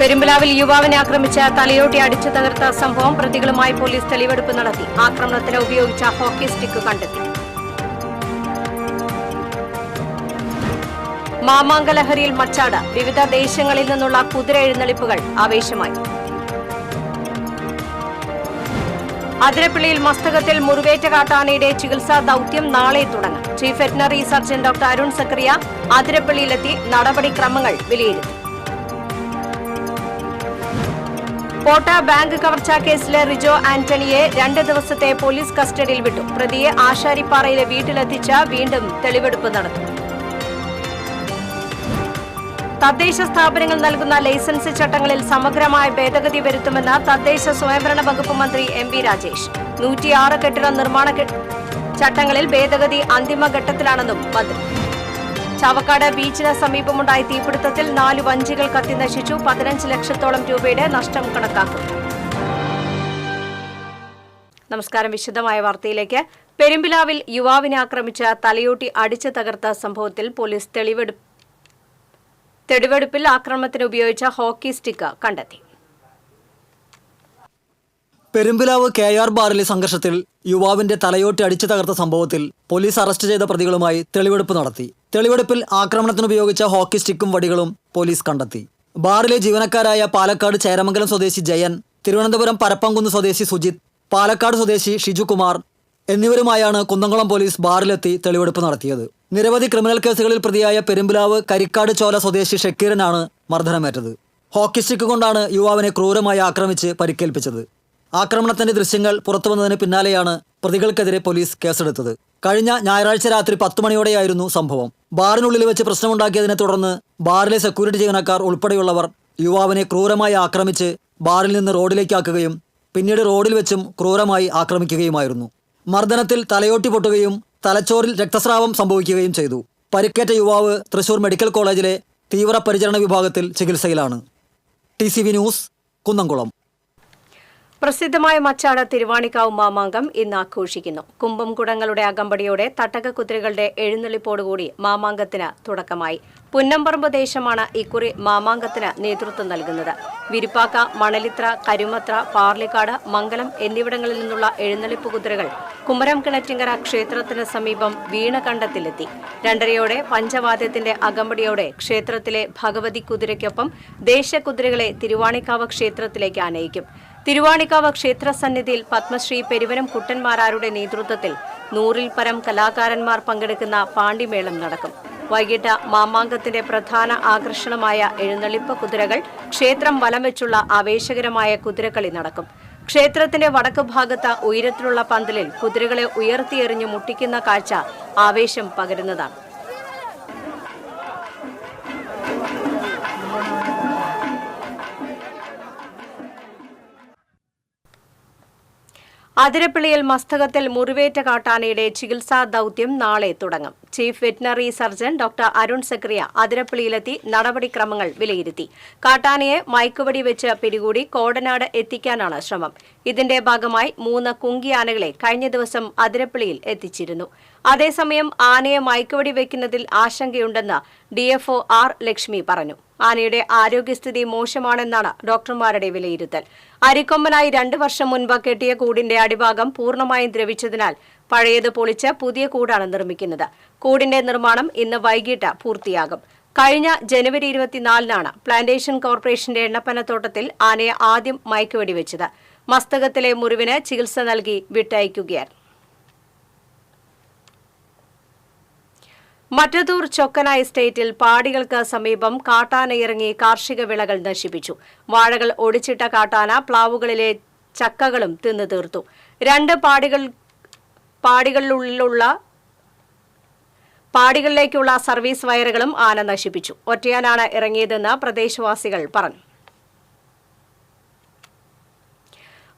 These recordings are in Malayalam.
പെരുമ്പലാവിൽ യുവാവിനെ ആക്രമിച്ച് തലയോട്ടി അടിച്ചു തകർത്ത സംഭവം പ്രതികളുമായി പോലീസ് തെളിവെടുപ്പ് നടത്തി. ആക്രമണത്തിന് ഉപയോഗിച്ച ഹോക്കി സ്റ്റിക്ക് കണ്ടെത്തി. മാമാങ്കലഹരിയിൽ മച്ചാട്. വിവിധ ദേശങ്ങളിൽ നിന്നുള്ള കുതിര എഴുന്നള്ളിപ്പുകൾ ആവേശമായി. അതിരപ്പള്ളിയിൽ മസ്തകത്തിൽ മുറിവേറ്റ കാട്ടാനയുടെ ചികിത്സാ ദൌത്യം നാളെ തുടങ്ങും. Chief veterinary surgeon doctor Arun Zachariah അതിരപ്പള്ളിയിലെത്തി നടപടിക്രമങ്ങൾ വിലയിരുത്തി. പോട്ട ബാങ്ക് കവർച്ചാ കേസിലെ റിജോ ആന്റണിയെ 2 ദിവസത്തെ പോലീസ് കസ്റ്റഡിയിൽ വിട്ടു. പ്രതിയെ ആശാരിപ്പാറയിലെ വീട്ടിലെത്തിച്ച് വീണ്ടും തെളിവെടുപ്പ് നടത്തും. തദ്ദേശ സ്ഥാപനങ്ങൾ നൽകുന്ന ലൈസൻസ് ചട്ടങ്ങളിൽ സമഗ്രമായ ഭേദഗതി വരുത്തുമെന്ന് തദ്ദേശ സ്വയംഭരണ വകുപ്പ് മന്ത്രി എം വി രാജേഷ്. 106 കെട്ടിട നിർമ്മാണ ചട്ടങ്ങളിൽ ഭേദഗതി അന്തിമഘട്ടത്തിലാണെന്നും മന്ത്രി. ചാവക്കാട് ബീച്ചിന് സമീപമുണ്ടായ തീപിടുത്തത്തിൽ 4 വഞ്ചികൾ കത്തിനശിച്ചു. 15 ലക്ഷത്തോളം രൂപയുടെ നഷ്ടം കണക്കാക്കും. നമസ്കാരം. വിശദമായ വാർത്തയിലേക്ക്. പെരുമ്പിലാവിൽ യുവാവിനെ ആക്രമിച്ച് തലയോട്ടി അടിച്ചു തകർത്ത സംഭവത്തിൽ പോലീസ് തെളിവെടുപ്പിൽ ആക്രമണത്തിന് ഉപയോഗിച്ച ഹോക്കി സ്റ്റിക്ക് കണ്ടെത്തി. പെരുമ്പിലാവ് KR ബാറിലെ സംഘർഷത്തിൽ യുവാവിന്റെ തലയോട്ടി അടിച്ചു തകർത്ത സംഭവത്തിൽ പോലീസ് അറസ്റ്റ് ചെയ്ത പ്രതികളുമായി തെളിവെടുപ്പ് നടത്തി. തെളിവെടുപ്പിൽ ആക്രമണത്തിനുപയോഗിച്ച ഹോക്കി സ്റ്റിക്കും വടികളും പോലീസ് കണ്ടെത്തി. ബാറിലെ ജീവനക്കാരായ പാലക്കാട് ചേരമംഗലം സ്വദേശി ജയൻ, തിരുവനന്തപുരം പരപ്പംകുന്ന് സ്വദേശി സുജിത്, പാലക്കാട് സ്വദേശി ഷിജുകുമാർ എന്നിവരുമായാണ് കുന്നംകുളം പോലീസ് ബാറിലെത്തി തെളിവെടുപ്പ് നടത്തിയത്. നിരവധി ക്രിമിനൽ കേസുകളിൽ പ്രതിയായ പെരുമ്പിലാവ് കരിക്കാട് ചോല സ്വദേശി ഷക്കീറിനാണ് മർദ്ദനമേറ്റത്. ഹോക്കി സ്റ്റിക്ക് കൊണ്ടാണ് യുവാവിനെ ക്രൂരമായി ആക്രമിച്ച് പരിക്കേൽപ്പിച്ചത്. ആക്രമണത്തിന്റെ ദൃശ്യങ്ങൾ പുറത്തുവന്നതിന് പിന്നാലെയാണ് പ്രതികൾക്കെതിരെ പോലീസ് കേസെടുത്തത്. കഴിഞ്ഞ ഞായറാഴ്ച രാത്രി 10 മണിയോടെയായിരുന്നു സംഭവം. ബാറിനുള്ളിൽ വെച്ച് പ്രശ്നമുണ്ടാക്കിയതിനെ തുടർന്ന് ബാറിലെ സെക്യൂരിറ്റി ജീവനക്കാർ ഉൾപ്പെടെയുള്ളവർ യുവാവിനെ ക്രൂരമായി ആക്രമിച്ച് ബാറിൽ നിന്ന് റോഡിലേക്കാക്കുകയും പിന്നീട് റോഡിൽ വെച്ചും ക്രൂരമായി ആക്രമിക്കുകയുമായിരുന്നു. മർദ്ദനത്തിൽ തലയോട്ടി പൊട്ടുകയും തലച്ചോറിൽ രക്തസ്രാവം സംഭവിക്കുകയും ചെയ്തു. പരിക്കേറ്റ യുവാവ് തൃശൂർ മെഡിക്കൽ കോളേജിലെ തീവ്രപരിചരണ വിഭാഗത്തിൽ ചികിത്സയിലാണ്. TCV news, Kunnamkulam. പ്രസിദ്ധമായ മച്ചാട് തിരുവാണിക്കാവ് മാമാങ്കം ഇന്ന് ആഘോഷിക്കുന്നു. കുംഭംകുടങ്ങളുടെ അകമ്പടിയോടെ തട്ടകക്കുതിരകളുടെ എഴുന്നള്ളിപ്പോടുകൂടി മാമാങ്കത്തിന് തുടക്കമായി. പുന്നമ്പറമ്പ് ദേശമാണ് ഇക്കുറി മാമാങ്കത്തിന് നേതൃത്വം നൽകുന്നത്. വിരുപ്പാക്ക, മണലിത്ര, കരുമത്ര, പാർലിക്കാട്, മംഗലം എന്നിവിടങ്ങളിൽ നിന്നുള്ള എഴുന്നള്ളിപ്പ് കുതിരകൾ കുമരം കിണറ്റിങ്കര ക്ഷേത്രത്തിന് സമീപം വീണകണ്ടത്തിലെത്തി. 2:30 പഞ്ചവാദ്യത്തിന്റെ അകമ്പടിയോടെ ക്ഷേത്രത്തിലെ ഭഗവതി കുതിരയ്ക്കൊപ്പം ദേശക്കുതിരകളെ തിരുവാണിക്കാവ് ക്ഷേത്രത്തിലേക്ക് ആനയിക്കും. തിരുവാണിക്കാവ് ക്ഷേത്ര സന്നിധിയിൽ പത്മശ്രീ പെരുവനം കുട്ടന്മാരാരുടെ നേതൃത്വത്തിൽ 100-ൽ പരം കലാകാരന്മാർ പങ്കെടുക്കുന്ന പാണ്ടിമേളം നടക്കും. വൈകിട്ട് മാമാങ്കത്തിന്റെ പ്രധാന ആകർഷണമായ എഴുന്നള്ളിപ്പ് കുതിരകൾ ക്ഷേത്രം വലം വെച്ചുള്ള ആവേശകരമായ കുതിരക്കളി നടക്കും. ക്ഷേത്രത്തിന്റെ വടക്കു ഭാഗത്ത് ഉയരത്തിലുള്ള പന്തലിൽ കുതിരകളെ ഉയർത്തിയെറിഞ്ഞ് മുട്ടിക്കുന്ന കാഴ്ച ആവേശം പകരുന്നതാണ്. അതിരപ്പള്ളിയിൽ മസ്തകത്തിൽ മുറിവേറ്റ കാട്ടാനയുടെ ചികിത്സാ ദൌത്യം നാളെ തുടങ്ങും. Chief veterinary surgeon doctor Arun Zachariah അതിരപ്പള്ളിയിലെത്തി നടപടിക്രമങ്ങൾ വിലയിരുത്തി. കാട്ടാനയെ മയക്കുവെടി വെച്ച് പിടികൂടി കോടനാട് എത്തിക്കാനാണ് ശ്രമം. ഇതിന്റെ ഭാഗമായി 3 കുങ്കിയാനകളെ കഴിഞ്ഞ ദിവസം അതിരപ്പള്ളിയിൽ എത്തിച്ചിരുന്നു. അതേസമയം ആനയെ മയക്കുവെടി വയ്ക്കുന്നതിൽ ആശങ്കയുണ്ടെന്ന് DFO R ലക്ഷ്മി പറഞ്ഞു. ആനയുടെ ആരോഗ്യസ്ഥിതി മോശമാണെന്നാണ് ഡോക്ടർമാരുടെ വിലയിരുത്തൽ. അരിക്കൊമ്പനായി 2 വർഷം മുൻപ് കെട്ടിയ കൂടിന്റെ അടിഭാഗം പൂർണ്ണമായും ദ്രവിച്ചതിനാൽ പഴയത് പൊളിച്ച് പുതിയ കൂടാണ് നിർമ്മിക്കുന്നത്. കൂടിന്റെ നിർമ്മാണം ഇന്ന് വൈകിട്ട് പൂർത്തിയാകും. കഴിഞ്ഞ ജനുവരി 24-നാണ് പ്ലാന്റേഷൻ കോർപ്പറേഷന്റെ എണ്ണപ്പനത്തോട്ടത്തിൽ ആനയെ ആദ്യം മയക്കുവെടി വെച്ചത്. മസ്തകത്തിലെ മുറിവിന് ചികിത്സ നൽകി വിട്ടയക്കുകയാണ്. മറ്റത്തൂർ ചൊക്കന എസ്റ്റേറ്റിൽ പാടികൾക്ക് സമീപം കാട്ടാന ഇറങ്ങി കാർഷിക വിളകൾ നശിപ്പിച്ചു. വാഴകൾ ഒടിച്ചിട്ട കാട്ടാന പ്ലാവുകളിലെ ചക്കകളും തിന്നു തീർത്തു. 2 പാടികളിലേക്കുള്ള സർവീസ് വയറുകളും ആന നശിപ്പിച്ചു. ഒറ്റയാനാണ് ഇറങ്ങിയതെന്ന് പ്രദേശവാസികൾ പറഞ്ഞു.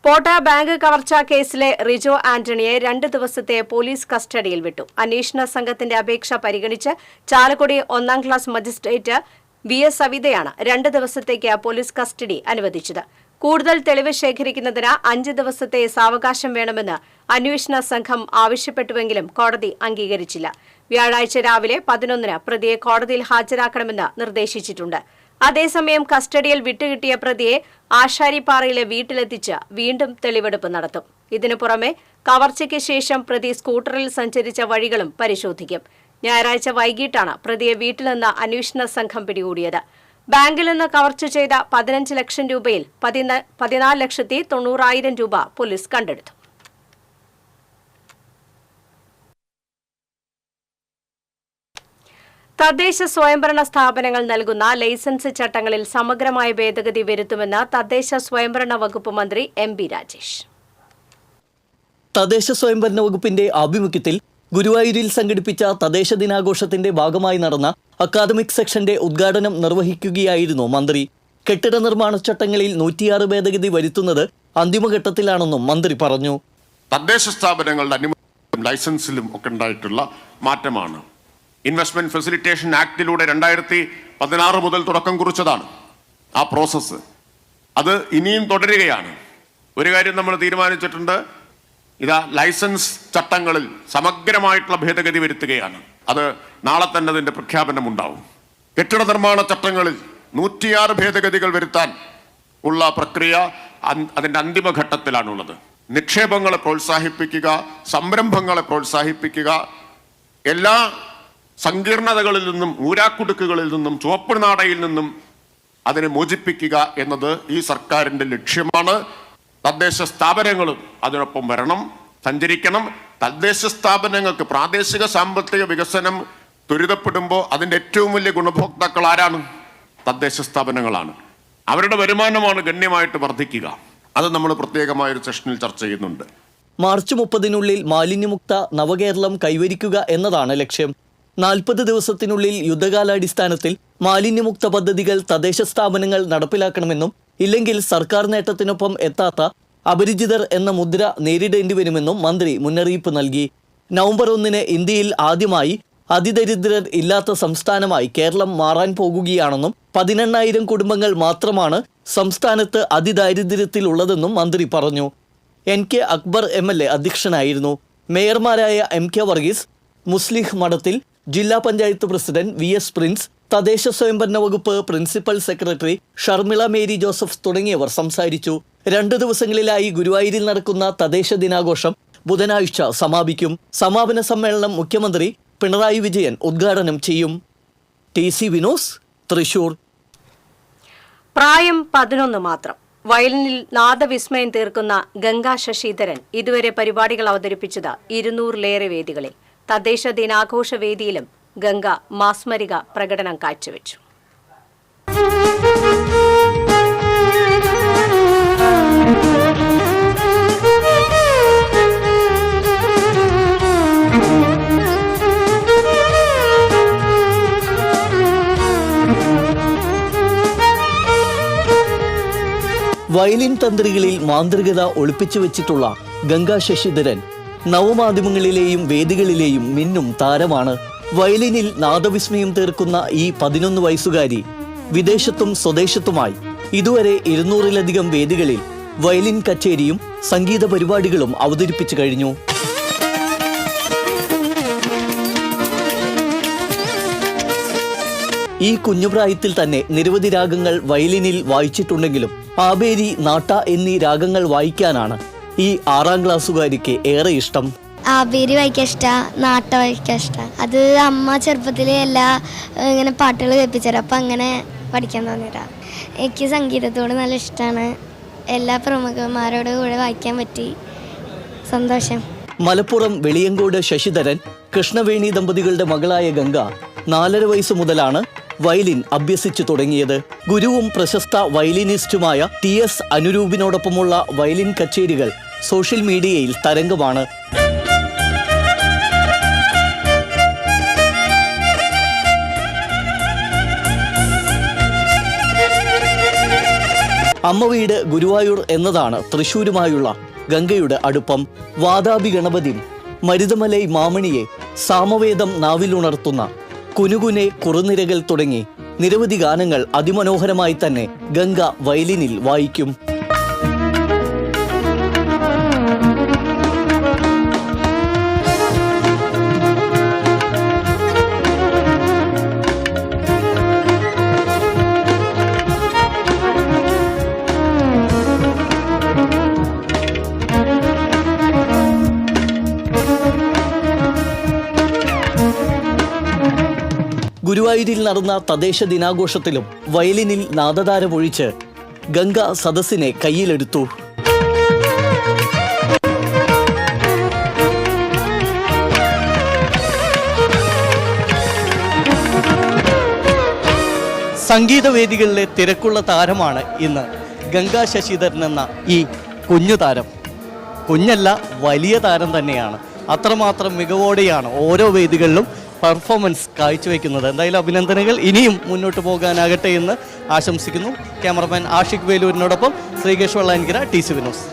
പോട്ട ബാങ്ക് കവർച്ചാ കേസിലെ റിജോ ആന്റണിയെ 2 ദിവസത്തെ പോലീസ് കസ്റ്റഡിയിൽ വിട്ടു. അന്വേഷണ സംഘത്തിന്റെ അപേക്ഷ പരിഗണിച്ച് ചാലക്കുടി 1-ാം ക്ലാസ് മജിസ്ട്രേറ്റ് VS സവിതയാണ് 2 ദിവസത്തേക്ക് പോലീസ് കസ്റ്റഡി അനുവദിച്ചത്. കൂടുതൽ തെളിവ് ശേഖരിക്കുന്നതിന് 5 ദിവസത്തെ സാവകാശം വേണമെന്ന് അന്വേഷണ സംഘം ആവശ്യപ്പെട്ടുവെങ്കിലും കോടതി അംഗീകരിച്ചില്ല. വ്യാഴാഴ്ച രാവിലെ 11-ന് പ്രതിയെ കോടതിയിൽ ഹാജരാക്കണമെന്ന് നിർദ്ദേശിച്ചിട്ടുണ്ട്. അതേസമയം കസ്റ്റഡിയിൽ വിട്ടുകിട്ടിയ പ്രതിയെ ആശാരിപ്പാറയിലെ വീട്ടിലെത്തിച്ച് വീണ്ടും തെളിവെടുപ്പ് നടത്തും. ഇതിനു പുറമെ കവർച്ചയ്ക്ക് ശേഷം പ്രതി സ്കൂട്ടറിൽ സഞ്ചരിച്ച വഴികളും പരിശോധിക്കും. ഞായറാഴ്ച വൈകിട്ടാണ് പ്രതിയെ വീട്ടിൽ നിന്ന് അന്വേഷണ സംഘം പിടികൂടിയത്. ബാങ്കിൽ നിന്ന് കവർച്ച ചെയ്ത 15 ലക്ഷം രൂപയിൽ 14,90,000 രൂപ പോലീസ് കണ്ടെടുത്തു. തദ്ദേശ സ്വയംഭരണ സ്ഥാപനങ്ങൾ നൽകുന്ന ലൈസൻസ് ചട്ടങ്ങളിൽ സമഗ്രമായ ഭേദഗതി വരുത്തുമെന്ന് തദ്ദേശ സ്വയംഭരണ വകുപ്പ് മന്ത്രി എം.ബി. രാജേഷ്. തദ്ദേശ സ്വയംഭരണ വകുപ്പിന്റെ ആഭിമുഖ്യത്തിൽ ഗുരുവായൂരിൽ സംഘടിപ്പിച്ച തദ്ദേശ ദിനാഘോഷത്തിന്റെ ഭാഗമായി നടന്ന അക്കാദമിക് സെക്ഷന്റെ ഉദ്ഘാടനം നിർവഹിക്കുകയായിരുന്നു മന്ത്രി. കെട്ടിട നിർമ്മാണ ചട്ടങ്ങളിൽ 106 ഭേദഗതി വരുത്തുന്നത് അന്തിമഘട്ടത്തിലാണെന്നും മന്ത്രി പറഞ്ഞു. തദ്ദേശ സ്ഥാപനങ്ങളുടെ അനുമതിയിലും ലൈസൻസിലും ഒക്കെ ഉണ്ടായിട്ടുള്ള മാറ്റമാണ്. ഇൻവെസ്റ്റ്മെന്റ് ഫെസിലിറ്റേഷൻ ആക്ടിലൂടെ 2016 മുതൽ തുടക്കം കുറിച്ചതാണ് ആ പ്രോസസ്സ്. അത് ഇനിയും തുടരുകയാണ്. ഒരു കാര്യം നമ്മൾ തീരുമാനിച്ചിട്ടുണ്ട്, ലൈസൻസ് ചട്ടങ്ങളിൽ സമഗ്രമായിട്ടുള്ള ഭേദഗതി വരുത്തുകയാണ്. അത് നാളെ തന്നെ അതിന്റെ പ്രഖ്യാപനം ഉണ്ടാവും. കെട്ടിട നിർമ്മാണ ചട്ടങ്ങളിൽ 106 ഭേദഗതികൾ വരുത്താൻ ഉള്ള പ്രക്രിയ അതിന്റെ അന്തിമഘട്ടത്തിലാണുള്ളത്. നിക്ഷേപങ്ങളെ പ്രോത്സാഹിപ്പിക്കുക, സംരംഭങ്ങളെ പ്രോത്സാഹിപ്പിക്കുക, എല്ലാ സങ്കീർണതകളിൽ നിന്നും, ഊരാക്കുടുക്കുകളിൽ നിന്നും, ചുവപ്പ് നാടയിൽ നിന്നും അതിനെ മോചിപ്പിക്കുക എന്നത് ഈ സർക്കാരിന്റെ ലക്ഷ്യമാണ്. തദ്ദേശ സ്ഥാപനങ്ങളും അതിനൊപ്പം വരണം, സഞ്ചരിക്കണം. തദ്ദേശ സ്ഥാപനങ്ങൾക്ക് പ്രാദേശിക സാമ്പത്തിക വികസനം ത്വരിതപ്പെടുമ്പോൾ അതിൻ്റെ ഏറ്റവും വലിയ ഗുണഭോക്താക്കൾ ആരാണ്? തദ്ദേശ സ്ഥാപനങ്ങളാണ്. അവരുടെ വരുമാനമാണ് ഗണ്യമായിട്ട് വർദ്ധിക്കുക. അത് നമ്മൾ പ്രത്യേകമായൊരു സെഷനിൽ ചർച്ച ചെയ്യുന്നുണ്ട്. മാർച്ച് 30-നുള്ളിൽ മാലിന്യമുക്ത നവകേരളം കൈവരിക്കുക എന്നതാണ് ലക്ഷ്യം. 40 ദിവസത്തിനുള്ളിൽ യുദ്ധകാലാടിസ്ഥാനത്തിൽ മാലിന്യമുക്ത പദ്ധതികൾ തദ്ദേശ സ്ഥാപനങ്ങൾ നടപ്പിലാക്കണമെന്നും ഇല്ലെങ്കിൽ സർക്കാർ നേട്ടത്തിനൊപ്പം എത്താത്ത അപരിചിതർ എന്ന മുദ്ര നേരിടേണ്ടി വരുമെന്നും മന്ത്രി മുന്നറിയിപ്പ് നൽകി. നവംബർ 1-ന് ഇന്ത്യയിൽ ആദ്യമായി അതിദരിദ്രർ ഇല്ലാത്ത സംസ്ഥാനമായി കേരളം മാറാൻ പോകുകയാണെന്നും 18,000 കുടുംബങ്ങൾ മാത്രമാണ് സംസ്ഥാനത്ത് അതിദാരിദ്ര്യത്തിലുള്ളതെന്നും മന്ത്രി പറഞ്ഞു. NK അക്ബർ MLA അധ്യക്ഷനായിരുന്നു. മേയർമാരായ MK വർഗീസ്, മുസ്ലിഹ് മഠത്തിൽ, ജില്ലാ പഞ്ചായത്ത് പ്രസിഡന്റ് VS പ്രിൻസ്, തദ്ദേശ സ്വയംഭരണ വകുപ്പ് principal secretary Sharmila Mary Joseph തുടങ്ങിയവർ സംസാരിച്ചു. 2 ദിവസങ്ങളിലായി ഗുരുവായൂരിൽ നടക്കുന്ന തദ്ദേശ ദിനാഘോഷം ബുധനാഴ്ച സമാപിക്കും. സമാപന സമ്മേളനം മുഖ്യമന്ത്രി പിണറായി വിജയൻ ഉദ്ഘാടനം ചെയ്യും. TC വിനോസ്, തൃശൂർ. പ്രായം 11 മാത്രം. വയലിനിൽ നാദവിസ്മയം തീർക്കുന്ന ഗംഗാ ശശിധരൻ ഇതുവരെ പരിപാടികൾ അവതരിപ്പിച്ചത് 200-ലേറെ വേദികളിൽ. തദ്ദേശ ദിനാഘോഷ വേദിയിലും ഗംഗ മാസ്മരിക പ്രകടനം കാഴ്ചവെച്ചു. വയലിൻ തന്ത്രികളിൽ മാന്ത്രികത ഒളിപ്പിച്ചു വെച്ചിട്ടുള്ള ഗംഗാ ശശിധരൻ നവമാധ്യമങ്ങളിലെയും വേദികളിലെയും മിന്നും താരമാണ്. വയലിനിൽ നാദവിസ്മയം തീർക്കുന്ന ഈ 11 വയസ്സുകാരി വിദേശത്തും സ്വദേശത്തുമായി ഇതുവരെ 200-ലധികം വേദികളിൽ വയലിൻ കച്ചേരിയും സംഗീത പരിപാടികളും അവതരിപ്പിച്ചു കഴിഞ്ഞു. ഈ കുഞ്ഞുപ്രായത്തിൽ തന്നെ നിരവധി രാഗങ്ങൾ വയലിനിൽ വായിച്ചിട്ടുണ്ടെങ്കിലും ആബേരി, നാട്ട എന്നീ രാഗങ്ങൾ വായിക്കാനാണ് ഈ 6ാം ക്ലാസ്സുകാരിക്ക് ഏറെ ഇഷ്ടം. ആബേരി വായിക്കാൻ ഇഷ്ടം, നാട്ട വായിക്കാൻ ഇഷ്ടം. അത് അമ്മ ചെറുപ്പത്തിലെ ഇങ്ങനെ പാട്ടുകൾ കേൾപ്പിച്ചത്, അപ്പം അങ്ങനെ പഠിക്കാൻ തോന്നിയതാ. എനിക്ക് സംഗീതത്തോട് നല്ല ഇഷ്ടമാണ്. എല്ലാ പ്രമുഖന്മാരോട് കൂടെ വായിക്കാൻ പറ്റി, സന്തോഷം. മലപ്പുറം വെളിയങ്കോട് ശശിധരൻ കൃഷ്ണവേണി ദമ്പതികളുടെ മകളായ ഗംഗ 4.5 വയസ്സ് മുതലാണ് വയലിൻ അഭ്യസിച്ചു തുടങ്ങിയത്. ഗുരുവും പ്രശസ്ത വയലിനിസ്റ്റുമായ TS അനുരൂപിനോടൊപ്പമുള്ള വയലിൻ കച്ചേരികൾ സോഷ്യൽ മീഡിയയിൽ തരംഗമാണ്. അമ്മ വീട് ഗുരുവായൂർ എന്നതാണ് തൃശ്ശൂരുമായുള്ള ഗംഗയുടെ അടുപ്പം. വാതാപി ഗണപതി, മരുതമലൈ മാമണിയെ, സാമവേദം നാവിലുണർത്തുന്ന കുനുകുനെ കുറുനിരകൾ തുടങ്ങി നിരവധി ഗാനങ്ങൾ അതിമനോഹരമായി തന്നെ ഗംഗ വയലിനിൽ വായിക്കും. ഗുരുവായൂരിൽ നടന്ന തദ്ദേശ ദിനാഘോഷത്തിലും വയലിനിൽ നാദതാരമൊഴിച്ച് ഗംഗ സദസ്സിനെ കയ്യിലെടുത്തു. സംഗീതവേദികളിലെ തിരക്കുള്ള താരമാണ് ഇന്ന് ഗംഗാ ശശിധരൻ എന്ന ഈ കുഞ്ഞു താരം. കുഞ്ഞല്ല, വലിയ താരം തന്നെയാണ്. അത്രമാത്രം മികവോടെയാണ് ഓരോ വേദികളിലും പെർഫോമൻസ് കാഴ്ചവെക്കുന്നത്. എന്തായാലും അഭിനന്ദനങ്ങൾ. ഇനിയും മുന്നോട്ട് പോകാനാകട്ടെ എന്ന് ആശംസിക്കുന്നു. Cameraman Ashiq വേലൂരിനോടൊപ്പം Sreekesh Vellankira, TC Vinos.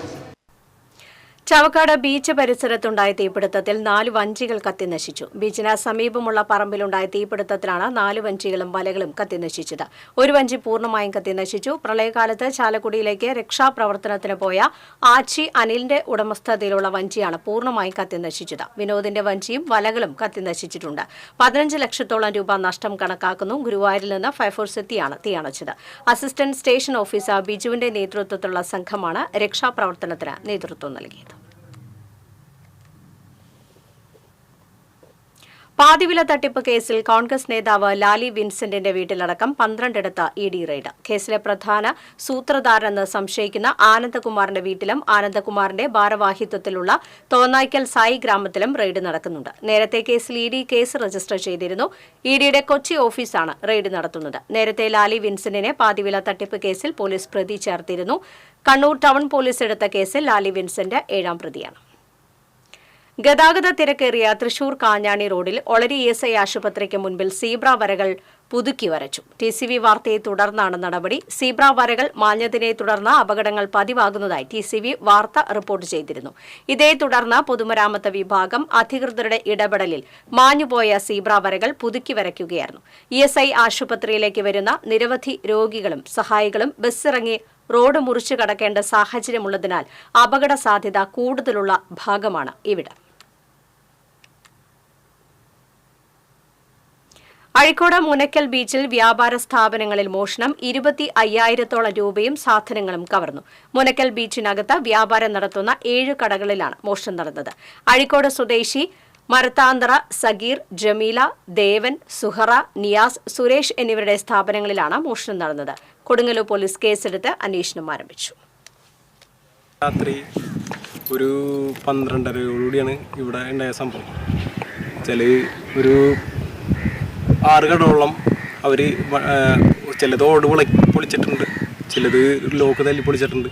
Chavakkad beach പരിസരത്തുണ്ടായ തീപിടുത്തത്തിൽ 4 വഞ്ചികൾ കത്തിനശിച്ചു. ബീച്ചിന് സമീപമുള്ള പറമ്പിലുണ്ടായ തീപിടുത്തത്തിലാണ് 4 വഞ്ചികളും വലകളും കത്തിനശിച്ചത്. ഒരു വഞ്ചി പൂർണ്ണമായും കത്തിനശിച്ചു. പ്രളയകാലത്ത് ചാലക്കുടിയിലേക്ക് രക്ഷാപ്രവർത്തനത്തിന് പോയ ആച്ചി അനിലിന്റെ ഉടമസ്ഥതയിലുള്ള വഞ്ചിയാണ് പൂർണ്ണമായും കത്തിനശിച്ചത്. വിനോദിന്റെ വഞ്ചിയും വലകളും കത്തിനശിച്ചിട്ടുണ്ട്. 15 ലക്ഷത്തോളം രൂപ നഷ്ടം കണക്കാക്കുന്നു. ഗുരുവായൂരിൽ നിന്ന് ഫയർഫോഴ്സ് എത്തിയാണ് തീയണച്ചത്. അസിസ്റ്റന്റ് സ്റ്റേഷൻ ഓഫീസർ ബിജുവിന്റെ നേതൃത്വത്തിലുള്ള സംഘമാണ് രക്ഷാപ്രവർത്തനത്തിന് നേതൃത്വം നൽകിയത്. പാതിവില തട്ടിപ്പ് കേസിൽ കോൺഗ്രസ് നേതാവ് ലാലി വിൻസെന്റിന്റെ വീട്ടിലടക്കം 12 ED റെയ്ഡ്. കേസിലെ പ്രധാന സൂത്രധാരെന്ന് സംശയിക്കുന്ന ആനന്ദകുമാറിന്റെ വീട്ടിലും ആനന്ദകുമാറിന്റെ ഭാരവാഹിത്വത്തിലുള്ള തോന്നായ്ക്കൽ സായി ഗ്രാമത്തിലും റെയ്ഡ് നടക്കുന്നുണ്ട്. നേരത്തെ കേസിൽ ED കേസ് രജിസ്റ്റർ ചെയ്തിരുന്നു. EDയുടെ കൊച്ചി ഓഫീസാണ് റെയ്ഡ് നടത്തുന്നത്. നേരത്തെ ലാലി വിൻസെന്റിനെ പാതിവില തട്ടിപ്പ് കേസിൽ പോലീസ് പ്രതി ചേർത്തിരുന്നു. കണ്ണൂർ ടൗൺ പോലീസ് എടുത്ത കേസിൽ ലാലി വിൻസെന്റ് 7ാം പ്രതിയാണ്. ഗതാഗത തിരക്കേറിയ തൃശൂർ കാഞ്ഞാണി റോഡിൽ ഒളരി ESI ആശുപത്രിക്ക് മുൻപിൽ സീബ്ര വരകൾ പുതുക്കി വരച്ചു. TCV വാർത്തയെ തുടർന്നാണ് നടപടി. സീബ്ര വരകൾ മാഞ്ഞതിനെ തുടർന്ന് അപകടങ്ങൾ പതിവാകുന്നതായി TCV വാർത്ത റിപ്പോർട്ട് ചെയ്തിരുന്നു. ഇതേ തുടർന്ന് പൊതുമരാമത്ത് വിഭാഗം അധികൃതരുടെ ഇടപെടലിൽ മാഞ്ഞുപോയ സീബ്ര വരകൾ പുതുക്കി വരയ്ക്കുകയായിരുന്നു. ESI ആശുപത്രിയിലേക്ക് വരുന്ന നിരവധി രോഗികളും സഹായികളും ബസ്സിറങ്ങി റോഡ് മുറിച്ചു കടക്കേണ്ട സാഹചര്യമുള്ളതിനാൽ അപകട സാധ്യത കൂടുതലുള്ള ഭാഗമാണ് ഇവിടം. അഴീക്കോട് മുനക്കൽ ബീച്ചിൽ വ്യാപാര സ്ഥാപനങ്ങളിൽ മോഷണം. 25,000-ഓളം രൂപയും സാധനങ്ങളും കവർന്നു. മുനക്കൽ ബീച്ചിനകത്ത് വ്യാപാരം നടത്തുന്ന 7 കടകളിലാണ് മോഷണം നടന്നത്. അഴീക്കോട് സ്വദേശി മരത്താന്തറ സഗീർ, ജമീല, ദേവൻ, സുഹറ, നിയാസ്, സുരേഷ് എന്നിവരുടെ സ്ഥാപനങ്ങളിലാണ് മോഷണം നടന്നത്. കൊടുങ്ങല്ലൂർ പോലീസ് കേസെടുത്ത് അന്വേഷണം ആരംഭിച്ചു. രാത്രി ഒരു 12:30 ഇവിടെ ഉണ്ടായ സംഭവം. ഒരു 6 കടകളോളം അവർ ചിലത് ഓട് പൊളിച്ചിട്ടുണ്ട്, ചിലത് ലോക്ക് തല്ലി പൊളിച്ചിട്ടുണ്ട്.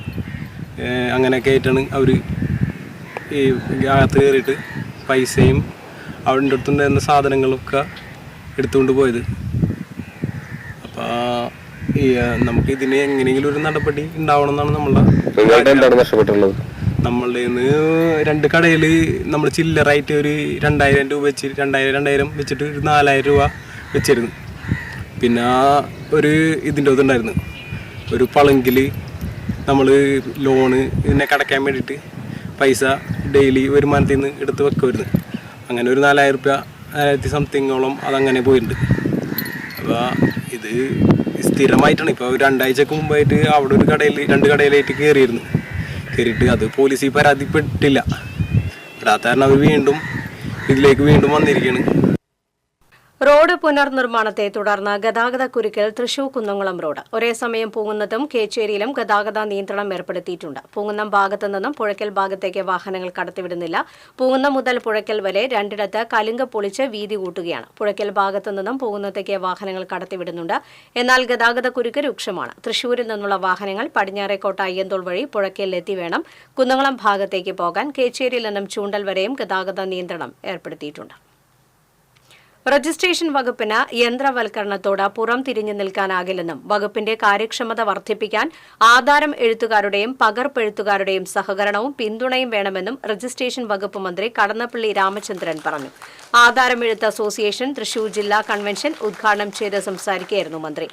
അങ്ങനെയൊക്കെ ആയിട്ടാണ് അവർ ഈ അകത്ത് കയറിയിട്ട് പൈസയും അവിടെ അടുത്തുണ്ടായിരുന്ന സാധനങ്ങളൊക്കെ എടുത്തുകൊണ്ട് പോയത്. അപ്പോൾ നമുക്ക് ഇതിന് എങ്ങനെയെങ്കിലും ഒരു നടപടി ഉണ്ടാവണം എന്നാണ് നമ്മളുടെ 2 കടയിൽ നമ്മൾ ചില്ലറായിട്ട് ഒരു 2,000 രൂപ വെച്ച് 2,000 വെച്ചിട്ട് ഒരു 4,000 രൂപ വെച്ചിരുന്നു. പിന്നെ ഒരു ഇതിൻ്റെ ഇതുണ്ടായിരുന്നു, ഒരു പളങ്കിൽ നമ്മൾ ലോണ് ഇതിനെ കടക്കാൻ വേണ്ടിയിട്ട് പൈസ ഡെയിലി വരുമാനത്തിൽ നിന്ന് എടുത്ത് വെക്കുമായിരുന്നു. അങ്ങനെ ഒരു 4,000 രൂപ 4,000 സംതിങ്ങോളം അതങ്ങനെ പോയിട്ടുണ്ട്. അപ്പോൾ ഇത് സ്ഥിരമായിട്ടാണ്. ഇപ്പോൾ 2 ആഴ്ചക്ക് മുമ്പായിട്ട് അവിടെ ഒരു കടയിൽ 2 കടയിലായിട്ട് കയറിയിട്ട് അത് പോലീസിൽ പരാതിപ്പെട്ടില്ല. പെടാത്ത കാരണം അവർ ഇതിലേക്ക് വീണ്ടും വന്നിരിക്കുകയാണ്. റോഡ് പുനർനിർമ്മാണത്തെ തുടർന്ന് ഗതാഗതക്കുരുക്കിൽ തൃശൂർ കുന്നംകുളം റോഡ്. ഒരേ സമയം പൂങ്ങുന്നതും കേച്ചേരിയിലും ഗതാഗത നിയന്ത്രണം ഏർപ്പെടുത്തിയിട്ടുണ്ട്. പൂങ്ങുന്നം ഭാഗത്തു നിന്നും പുഴയ്ക്കൽ ഭാഗത്തേക്ക് വാഹനങ്ങൾ കടത്തിവിടുന്നില്ല. പൂങ്ങുന്നം മുതൽ പുഴയ്ക്കൽ വരെ 2 കലുങ്ക് പൊളിച്ച് വീതി കൂട്ടുകയാണ്. പുഴയ്ക്കൽ ഭാഗത്തു നിന്നും പൂങ്ങുന്നത്തേക്ക് വാഹനങ്ങൾ കടത്തിവിടുന്നുണ്ട്. എന്നാൽ ഗതാഗതക്കുരുക്ക് രൂക്ഷമാണ്. തൃശൂരിൽ നിന്നുള്ള വാഹനങ്ങൾ പടിഞ്ഞാറേക്കോട്ട അയ്യന്തോൾ വഴി പുഴയ്ക്കലിലെത്തി വേണം കുന്നംകുളം ഭാഗത്തേക്ക് പോകാൻ. കേച്ചേരിയിൽ നിന്നും ചൂണ്ടൽ വരെയും ഗതാഗത നിയന്ത്രണം ഏർപ്പെടുത്തിയിട്ടുണ്ട്. രജിസ്ട്രേഷൻ വകുപ്പിന് യന്ത്രവൽക്കരണത്തോട് പുറം തിരിഞ്ഞു നിൽക്കാനാകില്ലെന്നും വകുപ്പിന്റെ കാര്യക്ഷമത വർദ്ധിപ്പിക്കാൻ ആധാരം എഴുത്തുകാരുടെയും പകർപ്പെഴുത്തുകാരുടെയും സഹകരണവും പിന്തുണയും വേണമെന്നും രജിസ്ട്രേഷൻ വകുപ്പ് മന്ത്രി കടന്നപ്പള്ളി രാമചന്ദ്രൻ പറഞ്ഞു. ആധാരം എഴുത്ത് അസോസിയേഷൻ തൃശൂർ ജില്ലാ കൺവെൻഷൻ ഉദ്ഘാടനം ചെയ്ത് സംസാരിക്കുകയായിരുന്നു മന്ത്രി.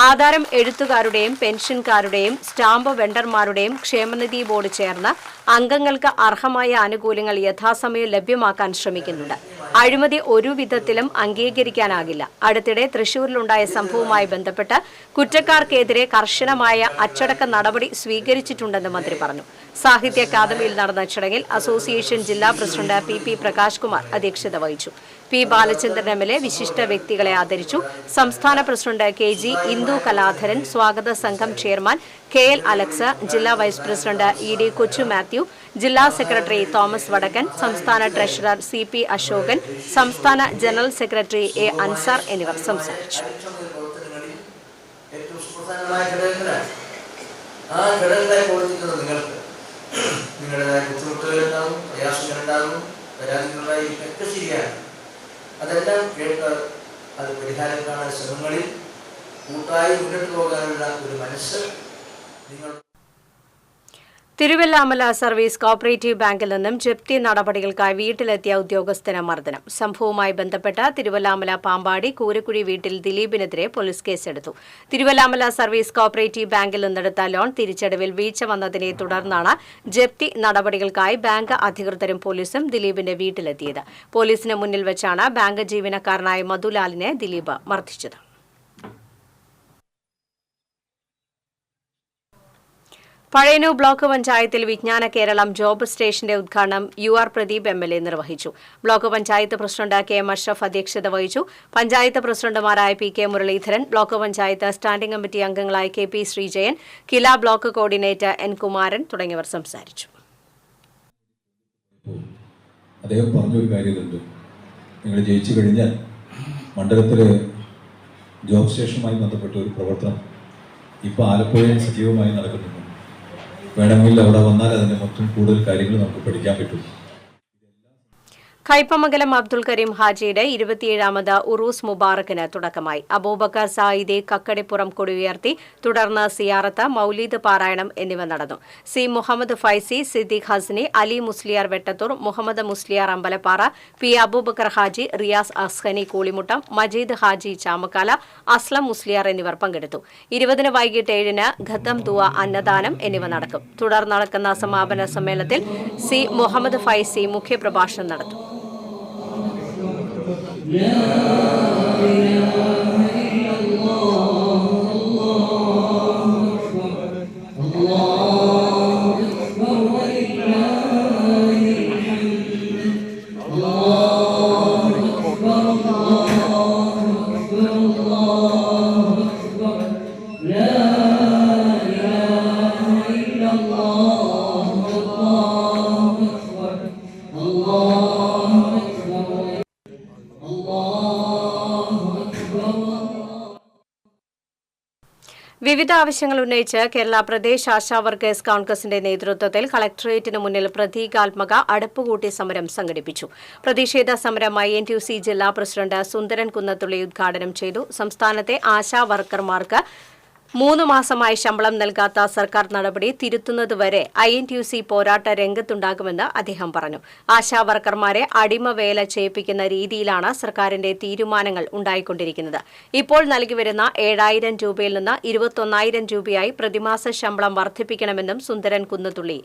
ആധാരം എഴുത്തുകാരുടെയും പെൻഷൻകാരുടെയും സ്റ്റാമ്പ് വെണ്ടർമാരുടെയും ക്ഷേമനിധി ബോർഡ് ചേർന്ന് അംഗങ്ങൾക്ക് അർഹമായ ആനുകൂല്യങ്ങൾ യഥാസമയം ലഭ്യമാക്കാൻ ശ്രമിക്കുന്നുണ്ട്. അഴിമതി ഒരു വിധത്തിലും അംഗീകരിക്കാനാകില്ല. അടുത്തിടെ തൃശൂരിലുണ്ടായ സംഭവവുമായി ബന്ധപ്പെട്ട് കുറ്റക്കാർക്കെതിരെ കർശനമായ അച്ചടക്ക നടപടി സ്വീകരിച്ചിട്ടുണ്ടെന്ന് മന്ത്രി പറഞ്ഞു. സാഹിത്യ അക്കാദമിയിൽ നടന്ന ചടങ്ങിൽ അസോസിയേഷൻ ജില്ലാ പ്രസിഡന്റ് PP പ്രകാശ് കുമാർ അധ്യക്ഷത വഹിച്ചു. പി ബാലചന്ദ്രൻ MLA വിശിഷ്ട വ്യക്തികളെ ആദരിച്ചു. സംസ്ഥാന പ്രസിഡന്റ് KG ഇന്ദു കലാധരൻ, സ്വാഗത സംഘം ചെയർമാൻ KL അലക്സ്, ജില്ലാ വൈസ് പ്രസിഡന്റ് ED കൊച്ചു മാത്യു, ജില്ലാ സെക്രട്ടറി തോമസ് വടക്കൻ, സംസ്ഥാന ട്രഷറർ CP അശോകൻ, സംസ്ഥാന ജനറൽ സെക്രട്ടറി A അൻസാർ എന്നിവർ സംസാരിച്ചു. നിങ്ങളുടേതായ ബുദ്ധിമുട്ടുകളുണ്ടാകും, പ്രയാസങ്ങളുണ്ടാകും, പരാതികളുണ്ടായിരിക്കും, ശരിയാണ്. അതെല്ലാം കേട്ട് അത് പരിഹാരം കാണാൻ ശ്രമങ്ങളിൽ കൂട്ടായി മുന്നോട്ട് പോകാനുള്ള ഒരു മനസ്സ് നിങ്ങൾ. തിരുവല്ലാമല സർവീസ് കോഓപ്പറേറ്റീവ് ബാങ്കിൽ നിന്നും ജപ്തി നടപടികൾക്കായി വീട്ടിലെത്തിയ ഉദ്യോഗസ്ഥന് മർദ്ദനം. സംഭവവുമായി ബന്ധപ്പെട്ട് തിരുവല്ലാമല പാമ്പാടി കൂരക്കുഴി വീട്ടിൽ ദിലീപിനെതിരെ പോലീസ് കേസെടുത്തു. തിരുവല്ലാമല സർവീസ് കോഓപ്പറേറ്റീവ് ബാങ്കിൽ നിന്നെടുത്ത ലോൺ തിരിച്ചടവിൽ വീഴ്ച വന്നതിനെ തുടർന്നാണ് ജപ്തി നടപടികൾക്കായി ബാങ്ക് അധികൃതരും പോലീസും ദിലീപിന്റെ വീട്ടിലെത്തിയത്. പോലീസിന് മുന്നിൽ വെച്ചാണ് ബാങ്ക് ജീവനക്കാരനായ മധുലാലിനെ ദിലീപ് മർദ്ദിച്ചത്. പഴയന്നൂർ ബ്ലോക്ക് പഞ്ചായത്തിൽ വിജ്ഞാന കേരളം ജോബ് സ്റ്റേഷന്റെ ഉദ്ഘാടനം UR പ്രദീപ് MLA നിർവഹിച്ചു. Block panchayat president KM Ashraf അധ്യക്ഷത വഹിച്ചു. പഞ്ചായത്ത് പ്രസിഡന്റുമാരായ PK Muraleedharan, block panchayat standing committee അംഗങ്ങളായ KP Sreejayan, KILA block coordinator N Kumaran തുടങ്ങിയവർ സംസാരിച്ചു. അദ്ദേഹം പറഞ്ഞൊരു കാര്യമുണ്ട്, നിങ്ങൾ ജയിച്ചു കഴിഞ്ഞാൽ മണ്ഡലത്തിലെ ജോബ് സ്റ്റേഷനുമായി ബന്ധപ്പെട്ട ഒരു പ്രവർത്തനം ഇപ്പോൾ ആലപ്പുഴയിൽ സജീവമായി നടക്കുന്നുണ്ട്. വേണമെങ്കിൽ അവിടെ വന്നാൽ അതിൻ്റെ മൊത്തം കൂടുതൽ കാര്യങ്ങൾ നമുക്ക് പഠിക്കാൻ പറ്റും. കയ്പമംഗലം അബ്ദുൽ കരീം ഹാജിയുടെ 27ാമത് ഉറൂസ് മുബാറക്കിന് തുടക്കമായി. അബൂബക്കർ സായിദി കക്കടിപ്പുറം കൊടിയുയർത്തി, തുടർന്ന് സിയാറത്ത്, മൗലീദ് പാരായണം എന്നിവ നടന്നു. C മുഹമ്മദ് ഫൈസി, സിദ്ദീഖ് ഹസ്നി, അലി മുസ്ലിയാർ വെട്ടത്തൂർ, മുഹമ്മദ് മുസ്ലിയാർ അമ്പലപ്പാറ, P അബൂബക്കർ ഹാജി, റിയാസ് അസ്ഖനി കൂളിമുട്ടം, മജീദ് ഹാജി ചാമക്കാല, അസ്ലം മുസ്ലിയാർ എന്നിവർ പങ്കെടുത്തു. 20 വൈകിട്ട് 7 ഖത്തം ദുആ, അന്നദാനം എന്നിവ നടക്കും. തുടർന്ന് നടക്കുന്ന സമാപന സമ്മേളനത്തിൽ C മുഹമ്മദ് ഫൈസി മുഖ്യപ്രഭാഷണം നടത്തും. വിവിധ ആവശ്യങ്ങൾ ഉന്നയിച്ച് കേരള പ്രദേശ് ആശാ വർക്കേഴ്സ് കോൺഗ്രസിന്റെ നേതൃത്വത്തിൽ കളക്ടറേറ്റിന് മുന്നിൽ പ്രതീകാത്മക അടുപ്പുകൂട്ടി സമരം സംഘടിപ്പിച്ചു. പ്രതിഷേധ സമരം INTUC ജില്ലാ പ്രസിഡന്റ് സുന്ദരൻ കുന്നത്തുള്ളി ഉദ്ഘാടനം ചെയ്തു. സംസ്ഥാനത്തെ ആശാ വർക്കർമാർക്ക് 3 മാസമായി ശമ്പളം നൽകാത്ത സർക്കാർ നടപടി തിരുത്തുന്നതുവരെ INTUC പോരാട്ട രംഗത്തുണ്ടാകുമെന്ന് അദ്ദേഹം പറഞ്ഞു. ആശാ വർക്കർമാരെ അടിമവേല ചെയ്യിപ്പിക്കുന്ന രീതിയിലാണ് സർക്കാരിന്റെ തീരുമാനങ്ങൾ ഉണ്ടായിക്കൊണ്ടിരിക്കുന്നത്. ഇപ്പോൾ നൽകിവരുന്ന 7,000 രൂപയിൽ നിന്ന് 21,000 രൂപയായി പ്രതിമാസ ശമ്പളം വർദ്ധിപ്പിക്കണമെന്നും സുന്ദരൻ കുന്നത്തുള്ളി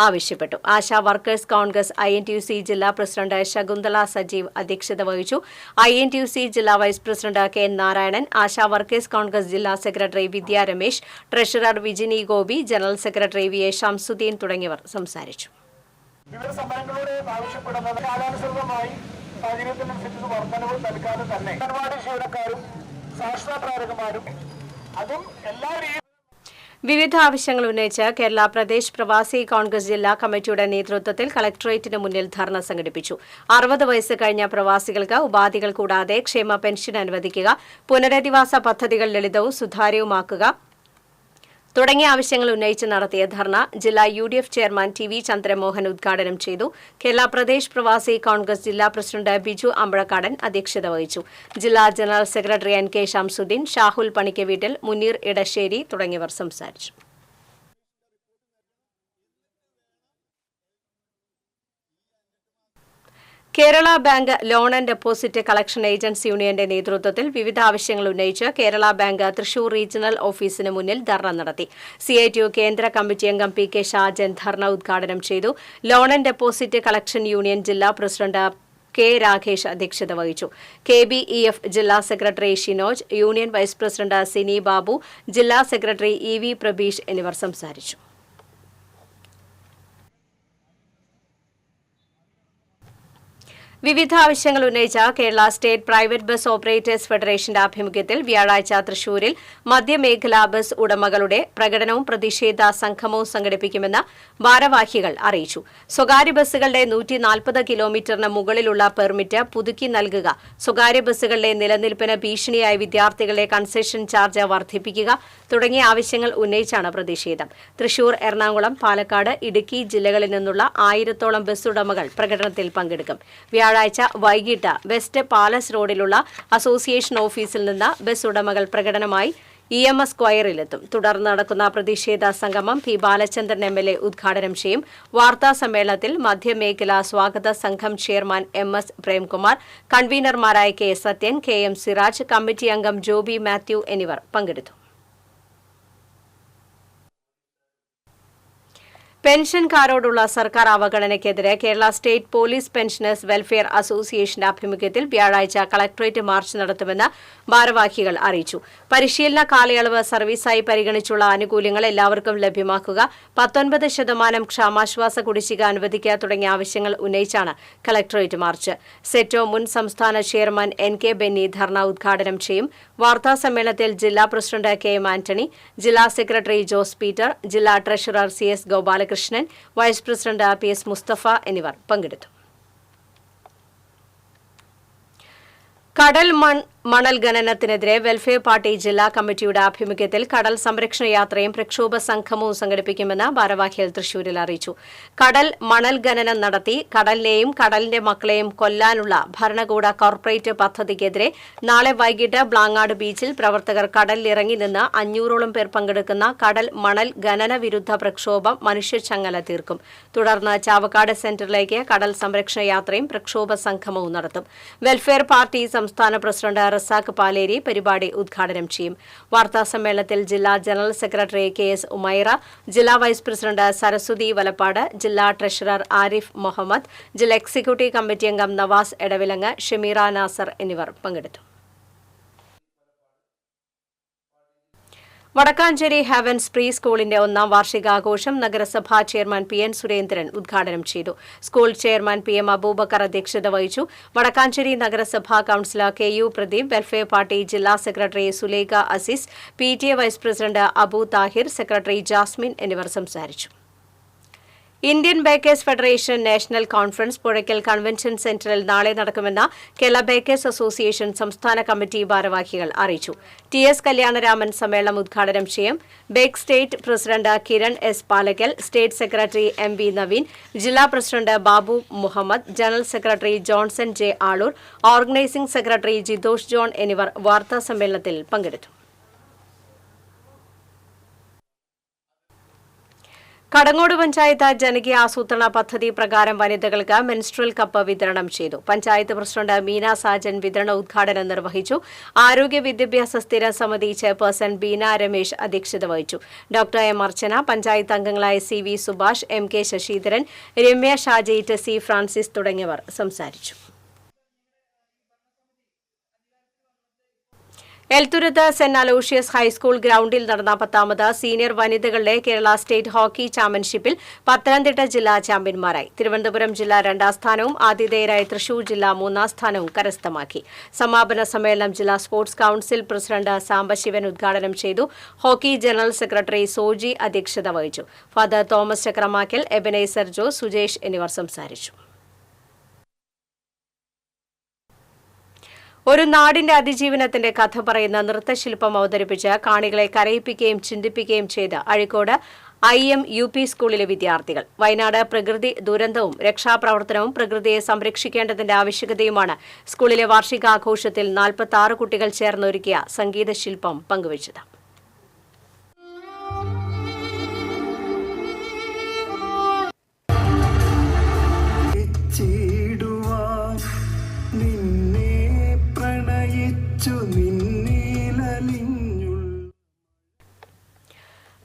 ആവശ്യപ്പെട്ടു. ആശാ വർക്കേഴ്സ് കോൺഗ്രസ് INTUC ജില്ലാ പ്രസിഡന്റ് ശകുന്തള സജീവ് അധ്യക്ഷത വഹിച്ചു. INTUC ജില്ലാ vice president KN Narayanan, ASHA workers Congress ജില്ലാ secretary Vidya Ramesh, treasurer Vijini Gopi, general secretary VA Shamsuddin തുടങ്ങിയവർ സംസാരിച്ചു. വിവിധ സമരങ്ങളോട് ആവശ്യപ്പെടുന്നത് കാലാനുസൃതമായി സാഹചര്യത്തിനനുസരിച്ച് വർധനവ് നൽകാതെ തന്നെ അംഗൻവാടി ജീവനക്കാരും സാക്ഷരതാ പ്രവർത്തകരും അതും എല്ലാ വിവിധ ആവശ്യങ്ങൾ ഉന്നയിച്ച് കേരള പ്രദേശ് പ്രവാസി കോൺഗ്രസ് ജില്ലാ കമ്മിറ്റിയുടെ നേതൃത്വത്തിൽ കളക്ടറേറ്റിന് മുന്നിൽ ധർണ സംഘടിപ്പിച്ചു. 60 വയസ്സ് കഴിഞ്ഞ പ്രവാസികൾക്ക് ഉപാധികൾ കൂടാതെ ക്ഷേമ പെൻഷൻ അനുവദിക്കുക, പുനരധിവാസ പദ്ധതികൾ ലളിതവും സുതാര്യവുമാക്കുക തുടങ്ങിയ ആവശ്യങ്ങൾ ഉന്നയിച്ച് നടത്തിയ ധർണ ജില്ലാ UDF ചെയർമാൻ TV ചന്ദ്രമോഹൻ ഉദ്ഘാടനം ചെയ്തു. കേരള പ്രദേശ് പ്രവാസി കോൺഗ്രസ് ജില്ലാ പ്രസിഡന്റ് ബിജു അമ്പഴക്കാടൻ അധ്യക്ഷത വഹിച്ചു. ജില്ലാ general secretary NK Shamsuddin, Shahul Panikkaveettil, Muneer Edasseri തുടങ്ങിയവർ സംസാരിച്ചു. Kerala bank loan and deposit collection agents യൂണിയന്റെ നേതൃത്വത്തിൽ വിവിധ ആവശ്യങ്ങൾ ഉന്നയിച്ച് കേരള ബാങ്ക് തൃശൂർ റീജിയണൽ ഓഫീസിന് മുന്നിൽ ധർണ നടത്തി. CITU കേന്ദ്ര കമ്മിറ്റി അംഗം PK ഷാജൻ ധർണ ഉദ്ഘാടനം ചെയ്തു. Loan and deposit collection union ജില്ലാ പ്രസിഡന്റ് K രാകേഷ് അധ്യക്ഷത വഹിച്ചു. KBEF ജില്ലാ secretary Shinoj, union vice president Sini Babu, ജില്ലാ സെക്രട്ടറി EV പ്രബീഷ് എന്നിവർ സംസാരിച്ചു. വിവിധ ആവശ്യങ്ങൾ ഉന്നയിച്ച Kerala state private bus operators ഫെഡറേഷന്റെ ആഭിമുഖ്യത്തിൽ വ്യാഴാഴ്ച തൃശൂരിൽ മധ്യമേഖലാ ബസ് ഉടമകളുടെ പ്രകടനവും പ്രതിഷേധ സംഗമവും സംഘടിപ്പിക്കുമെന്ന് ഭാരവാഹികൾ അറിയിച്ചു. സ്വകാര്യ ബസ്സുകളുടെ 140 കിലോമീറ്ററിന് മുകളിലുള്ള പെർമിറ്റ് പുതുക്കി നൽകുക, സ്വകാര്യ ബസ്സുകളുടെ നിലനിൽപ്പിന് ഭീഷണിയായ വിദ്യാർത്ഥികളുടെ കൺസെഷൻ ചാർജ് വർദ്ധിപ്പിക്കുക തുടങ്ങിയ ആവശ്യങ്ങൾ ഉന്നയിച്ചാണ് പ്രതിഷേധം. തൃശൂർ, എറണാകുളം, പാലക്കാട്, ഇടുക്കി ജില്ലകളിൽ നിന്നുള്ള 1000-ഓളം ബസ് ഉടമകൾ പ്രകടനത്തിൽ പങ്കെടുക്കും. വ്യാഴാഴ്ച വൈകിട്ട് വെസ്റ്റ് പാലസ് റോഡിലുള്ള അസോസിയേഷൻ ഓഫീസിൽ നിന്ന് ബസ് ഉടമകൾ പ്രകടനമായി EMS സ്ക്വയറിലെത്തും. തുടർന്ന് നടക്കുന്ന പ്രതിഷേധ സംഗമം പി. ബാലചന്ദ്രൻ MLA ഉദ്ഘാടനം ചെയ്യും. വാർത്താ സമ്മേളനത്തിൽ മധ്യമേഖലാ സ്വാഗത സംഘം ചെയർമാൻ MS പ്രേംകുമാർ, കൺവീനർമാരായ K. Sathyan, KM Siraj, committee അംഗം ജോബി മാത്യു എന്നിവർ പങ്കെടുത്തു. പെൻഷൻകാരോടുള്ള സർക്കാർ അവഗണനയ്ക്കെതിരെ Kerala state police pensioners welfare അസോസിയേഷന്റെ ആഭിമുഖ്യത്തിൽ വ്യാഴാഴ്ച കളക്ടറേറ്റ് മാർച്ച് നടത്തുമെന്ന് ഭാരവാഹികൾ അറിയിച്ചു. പരിശീലന കാലയളവ് സർവീസായി പരിഗണിച്ചുള്ള ആനുകൂല്യങ്ങൾ എല്ലാവർക്കും ലഭ്യമാക്കുക, 19% ക്ഷാമാശ്വാസ കുടിശ്ശിക അനുവദിക്കുക തുടങ്ങിയ ആവശ്യങ്ങൾ ഉന്നയിച്ചാണ് കളക്ടറേറ്റ് മാർച്ച്. സെറ്റോ മുൻ സംസ്ഥാന ചെയർമാൻ NK ബെന്നി ധർണ ഉദ്ഘാടനം ചെയ്യും. വാർത്താസമ്മേളനത്തിൽ ജില്ലാ പ്രസിഡന്റ് KM ആന്റണി, ജില്ലാ സെക്രട്ടറി ജോസ് പീറ്റർ, ജില്ലാ treasurer CS Gopalakrishnan, vice president PS Musthafa എന്നിവർ പങ്കെടുത്തു. കടൽ മണൽ ഖനനത്തിനെതിരെ വെൽഫെയർ പാർട്ടി ജില്ലാ കമ്മിറ്റിയുടെ ആഭിമുഖ്യത്തിൽ കടൽ സംരക്ഷണ യാത്രയും പ്രക്ഷോഭ സംഗമവും സംഘടിപ്പിക്കുമെന്ന് ഭാരവാഹികൾ തൃശൂരിൽ അറിയിച്ചു. കടൽ മണൽ ഖനനം നടത്തി കടലിനെയും കടലിന്റെ മക്കളെയും കൊല്ലാനുള്ള ഭരണകൂട കോർപ്പറേറ്റ് പദ്ധതിക്കെതിരെ നാളെ വൈകിട്ട് ബ്ലാങ്ങാട് ബീച്ചിൽ പ്രവർത്തകർ കടലിലിറങ്ങി നിന്ന് 500ഓളം പേർ പങ്കെടുക്കുന്ന കടൽ മണൽ ഖനന വിരുദ്ധ പ്രക്ഷോഭം മനുഷ്യച്ചങ്ങല തീർക്കും. തുടർന്ന് ചാവക്കാട് സെന്ററിലേക്ക് കടൽ സംരക്ഷണ യാത്രയും പ്രക്ഷോഭ സംഗമവും നടത്തും. വെൽഫെയർ പാർട്ടി സംസ്ഥാന പ്രസിഡന്റ് റസാഖ് പാലേരി പരിപാടി ഉദ്ഘാടനം ചെയ്യും. വാർത്താസമ്മേളനത്തിൽ ജില്ലാ ജനറൽ സെക്രട്ടറി KS ഉമൈറ, ജില്ലാ വൈസ് പ്രസിഡന്റ് സരസ്വതി വലപ്പാട്, ജില്ലാ ട്രഷറർ ആരിഫ് മുഹമ്മദ്, ജില്ലാ എക്സിക്യൂട്ടീവ് കമ്മിറ്റി അംഗം നവാസ് എടവിലങ്ങ്, ഷമീറ നാസർ എന്നിവർ പങ്കെടുത്തു. വടക്കാഞ്ചേരി ഹെവൻസ് പ്രീ സ്കൂളിന്റെ 1ാം വാർഷികാഘോഷം നഗരസഭാ ചെയർമാൻ PN സുരേന്ദ്രൻ ഉദ്ഘാടനം ചെയ്തു. സ്കൂൾ ചെയർമാൻ PM അബൂബക്കർ അധ്യക്ഷത വഹിച്ചു. വടക്കാഞ്ചേരി നഗരസഭാ councillor KU Pradeep, welfare party ജില്ലാ secretary Sulaikha Azeez, PTA vice president Abu Thahir, secretary Jasmine എന്നിവർ സംസാരിച്ചു. Indian bakers federation national conference Puzhakkal convention സെന്ററിൽ നാളെ നടക്കുമെന്ന് കേരള ബേക്കേഴ്സ് അസോസിയേഷൻ സംസ്ഥാന കമ്മിറ്റി ഭാരവാഹികൾ അറിയിച്ചു. TS കല്യാണരാമൻ സമ്മേളനം ഉദ്ഘാടനം ചെയ്യും. Bake state president Kiran S Palakkal, state secretary MV Naveen, ജില്ലാ president Babu Muhammad, general secretary Johnson J Aloor, organising secretary Jithosh John എന്നിവർ വാർത്താ സമ്മേളനത്തിൽ പങ്കെടുത്തു. കടങ്ങോട് പഞ്ചായത്ത് ജനകീയ ആസൂത്രണ പദ്ധതി പ്രകാരം വനിതകൾക്ക് മെൻസ്ട്രൽ കപ്പ് വിതരണം ചെയ്തു. പഞ്ചായത്ത് പ്രസിഡന്റ് മീന സാജൻ വിതരണ ഉദ്ഘാടനം നിർവഹിച്ചു. ആരോഗ്യ വിദ്യാഭ്യാസ സ്ഥിര സമിതി ചെയർപേഴ്സൺ ബീന രമേശ് അധ്യക്ഷത വഹിച്ചു. ഡോക്ടർ M അർച്ചന, പഞ്ചായത്ത് അംഗങ്ങളായ CV Subhash, MK Sasidharan, Ramya Shajet, C Francis തുടങ്ങിയവർ സംസാരിച്ചു. എൽത്തുരുത്ത് സെന്റ് അലോഷ്യസ് ഹൈസ്കൂൾ ഗ്രൌണ്ടിൽ നടന്ന 10ാമത് സീനിയർ വനിതകളുടെ കേരള സ്റ്റേറ്റ് ഹോക്കി ചാമ്പ്യൻഷിപ്പിൽ പത്തനംതിട്ട ജില്ലാ ചാമ്പ്യന്മാരായി. തിരുവനന്തപുരം ജില്ല 2ാം സ്ഥാനവും ആതിഥേയരായ തൃശൂർ ജില്ല 3ാം സ്ഥാനവും കരസ്ഥമാക്കി. സമാപന സമ്മേളനം ജില്ലാ സ്പോർട്സ് കൌൺസിൽ പ്രസിഡന്റ് സാംബശിവൻ ഉദ്ഘാടനം ചെയ്തു. ഹോക്കി ജനറൽ സെക്രട്ടറി സോജി അധ്യക്ഷത വഹിച്ചു. Father Thomas Chakramakkal, Ebenezer Jose, Sujesh എന്നിവർ സംസാരിച്ചു. ഒരു നാടിന്റെ അതിജീവനത്തിന്റെ കഥ പറയുന്ന നൃത്തശില്പം അവതരിപ്പിച്ച് കാണികളെ കരയിപ്പിക്കുകയും ചിന്തിപ്പിക്കുകയും ചെയ്ത അഴീക്കോട് IM UP സ്കൂളിലെ വിദ്യാർത്ഥികൾ. വയനാട് പ്രകൃതി ദുരന്തവും രക്ഷാപ്രവർത്തനവും പ്രകൃതിയെ സംരക്ഷിക്കേണ്ടതിന്റെ ആവശ്യകതയുമാണ് സ്കൂളിലെ വാർഷികാഘോഷത്തിൽ 46 കുട്ടികൾ ചേർന്നൊരുക്കിയ സംഗീതശില്പം പങ്കുവച്ചത്.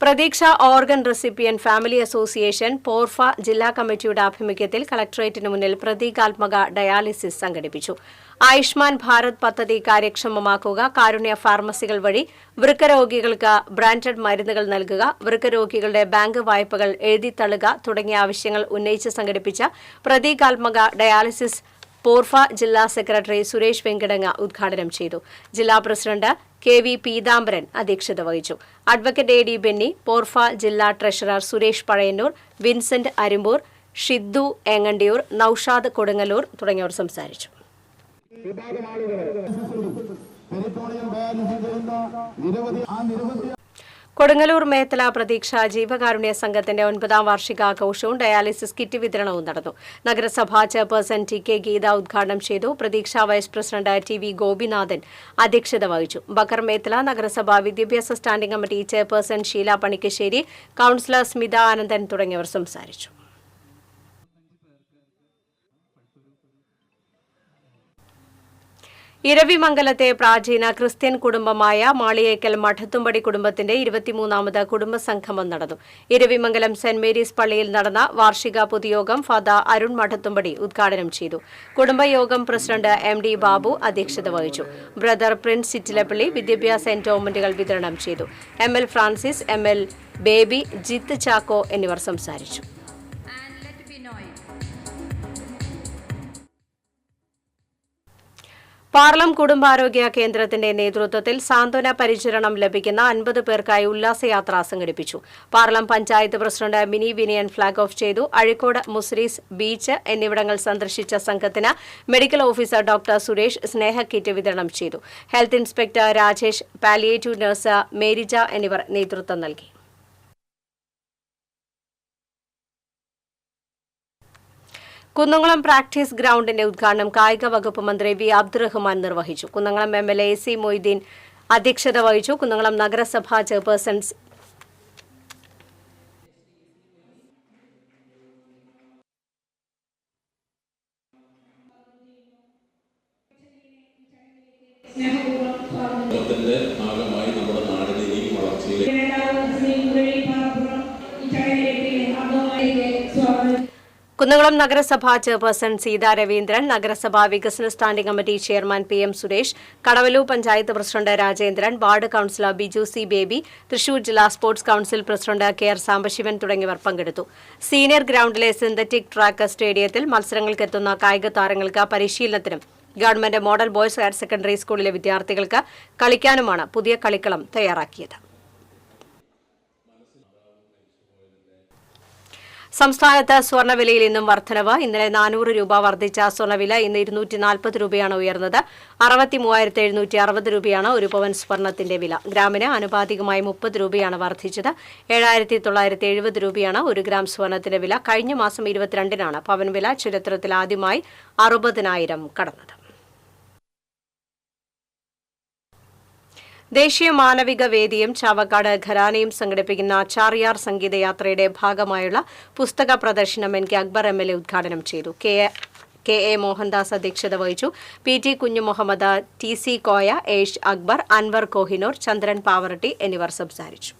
പ്രതീക്ഷ ഓർഗൻ റെസിപ്പിയൻ ഫാമിലി അസോസിയേഷൻ പോർഫ ജില്ലാ കമ്മിറ്റിയുടെ ആഭിമുഖ്യത്തിൽ കളക്ടറേറ്റിന് മുന്നിൽ പ്രതീകാത്മക ഡയാലിസിസ് സംഘടിപ്പിച്ചു. ആയുഷ്മാൻ ഭാരത് പദ്ധതി കാര്യക്ഷമമാക്കുക, കാരുണ്യ ഫാർമസികൾ വഴി വൃക്കരോഗികൾക്ക് ബ്രാൻഡഡ് മരുന്നുകൾ നൽകുക, വൃക്കരോഗികളുടെ ബാങ്ക് വായ്പകൾ എഴുതിത്തള്ളുക തുടങ്ങിയ ആവശ്യങ്ങൾ ഉന്നയിച്ച് സംഘടിപ്പിച്ച പ്രതീകാത്മക ഡയാലിസിസ് പോർഫ ജില്ലാ സെക്രട്ടറി സുരേഷ് വെങ്കടങ്ങ ഉദ്ഘാടനം ചെയ്തു. ജില്ലാ പ്രസിഡന്റ് KV പീതാംബരൻ അധ്യക്ഷത വഹിച്ചു. അഡ്വക്കേറ്റ് AD ബെന്നി, പോർഫ ജില്ലാ ട്രഷറർ സുരേഷ് പഴയന്നൂർ, വിൻസെന്റ് അരിമ്പൂർ, ഷിദ്ദു ഏങ്ങണ്ടിയൂർ, നൌഷാദ് കൊടുങ്ങല്ലൂർ തുടങ്ങിയവർ സംസാരിച്ചു. കൊടുങ്ങല്ലൂർ മേത്തല പ്രതീക്ഷ ജീവകാരുണ്യ സംഘത്തിന്റെ 9ാം വാർഷികാഘോഷവും ഡയാലിസിസ് കിറ്റ് വിതരണവും നടന്നു. നഗരസഭാ ചെയർപേഴ്സൺ TK ഗീത ഉദ്ഘാടനം ചെയ്തു. പ്രതീക്ഷ വൈസ് പ്രസിഡന്റ് TV ഗോപിനാഥൻ അധ്യക്ഷത വഹിച്ചു. ബക്കർ മേത്തല നഗരസഭാ വിദ്യാഭ്യാസ standing committee chairperson Sheela Panikkassery, councillor Smitha Anandan തുടങ്ങിയവർ സംസാരിച്ചു. ഇരവിമംഗലത്തെ പ്രാചീന ക്രിസ്ത്യൻ കുടുംബമായ മാളിയേക്കൽ മഠത്തുംപടി കുടുംബത്തിന്റെ 23ാമത് കുടുംബസംഗമം നടന്നു. ഇരവിമംഗലം സെന്റ് മേരീസ് പള്ളിയിൽ നടന്ന വാർഷിക പൊതുയോഗം ഫാദർ അരുൺ മഠത്തുംപടി ഉദ്ഘാടനം ചെയ്തു. കുടുംബയോഗം പ്രസിഡന്റ് MD ബാബു അധ്യക്ഷത വഹിച്ചു. ബ്രദർ പ്രിൻസ് ചിറ്റിലപ്പള്ളി വിദ്യാഭ്യാസ എൻഡോമെന്റുകൾ വിതരണം ചെയ്തു. ML Francis, ML baby, Jith Chacko എന്നിവർ സംസാരിച്ചു. പാർലം കുടുംബാരോഗ്യ കേന്ദ്രത്തിന്റെ നേതൃത്വത്തിൽ സാന്ത്വന പരിചരണം ലഭിക്കുന്ന 50 പേർക്കായി ഉല്ലാസയാത്ര സംഘടിപ്പിച്ചു. Parlam panchayat president Mini Vinayan flag off ചെയ്തു. അഴീക്കോട് മുസ്രീസ് ബീച്ച് എന്നിവിടങ്ങൾ സന്ദർശിച്ച സംഘത്തിന് മെഡിക്കൽ ഓഫീസർ ഡോക്ടർ സുരേഷ് സ്നേഹ കിറ്റ് വിതരണം ചെയ്തു. Health inspector Rajesh, palliative nurse Merija എന്നിവർ നേതൃത്വം നൽകി. കുന്നംകുളം പ്രാക്ടീസ് ഗ്രൌണ്ടിന്റെ ഉദ്ഘാടനം കായിക വകുപ്പ് മന്ത്രി V അബ്ദുറഹ്മാൻ നിർവഹിച്ചു. കുന്നംകുളം MLA AC മൊയ്തീൻ അധ്യക്ഷത വഹിച്ചു. കുന്നംകുളം നഗരസഭാ ചെയർപേഴ്സൺ കുന്നംകുളം നഗരസഭാ ചെയർപേഴ്സൺ സീതാ രവീന്ദ്രൻ, നഗരസഭാ വികസന standing committee chairman PM Suresh, Kadavallur panchayat president Rajendran, ward councillor Biju C Baby, Thrissur ജില്ലാ sports council president KR Sambasivan തുടങ്ങിയവർ പങ്കെടുത്തു. സീനിയർ ഗ്രൌണ്ടിലെ സിന്തറ്റിക് ട്രാക്ക് സ്റ്റേഡിയത്തിൽ മത്സരങ്ങൾക്കെത്തുന്ന കായിക താരങ്ങൾക്ക് പരിശീലനത്തിനും government model boys higher secondary സ്കൂളിലെ വിദ്യാർത്ഥികൾക്ക് കളിക്കാനുമാണ് പുതിയ കളിക്കളം തയ്യാറാക്കിയത്. സംസ്ഥാനത്ത് സ്വർണ്ണവിലയിൽ ഇന്നും വർധനവ്. ഇന്നലെ 400 രൂപ വർദ്ധിച്ച സ്വർണ്ണവില ഇന്ന് 240 രൂപയാണ് ഉയർന്നത്. 63,760 രൂപയാണ് ഒരു പവൻ സ്വർണ്ണത്തിന്റെ വില. ഗ്രാമിന് ആനുപാതികമായി 30 രൂപയാണ് വർദ്ധിച്ചത്. 7,970 രൂപയാണ് ഒരു ഗ്രാം സ്വർണ്ണത്തിന്റെ വില. കഴിഞ്ഞ മാസം 22-നാണ് പവൻ വില ചരിത്രത്തിൽ ആദ്യമായി 60,000 കടന്നത്. ദേശീയ മാനവിക വേദിയും ചാവക്കാട് ഘരാനയും സംഘടിപ്പിക്കുന്ന ചാറിയാർ സംഗീതയാത്രയുടെ ഭാഗമായുള്ള പുസ്തക പ്രദർശനം NK അക്ബർ MLA ഉദ്ഘാടനം ചെയ്തു. KA മോഹൻദാസ് അധ്യക്ഷത വഹിച്ചു. PT കുഞ്ഞുമുഹമ്മദ്, TC കോയ, ഏഷ് അക്ബർ, അൻവർ കോഹിനൂർ, ചന്ദ്രൻ പാവറട്ടി എന്നിവർ സംസാരിച്ചു.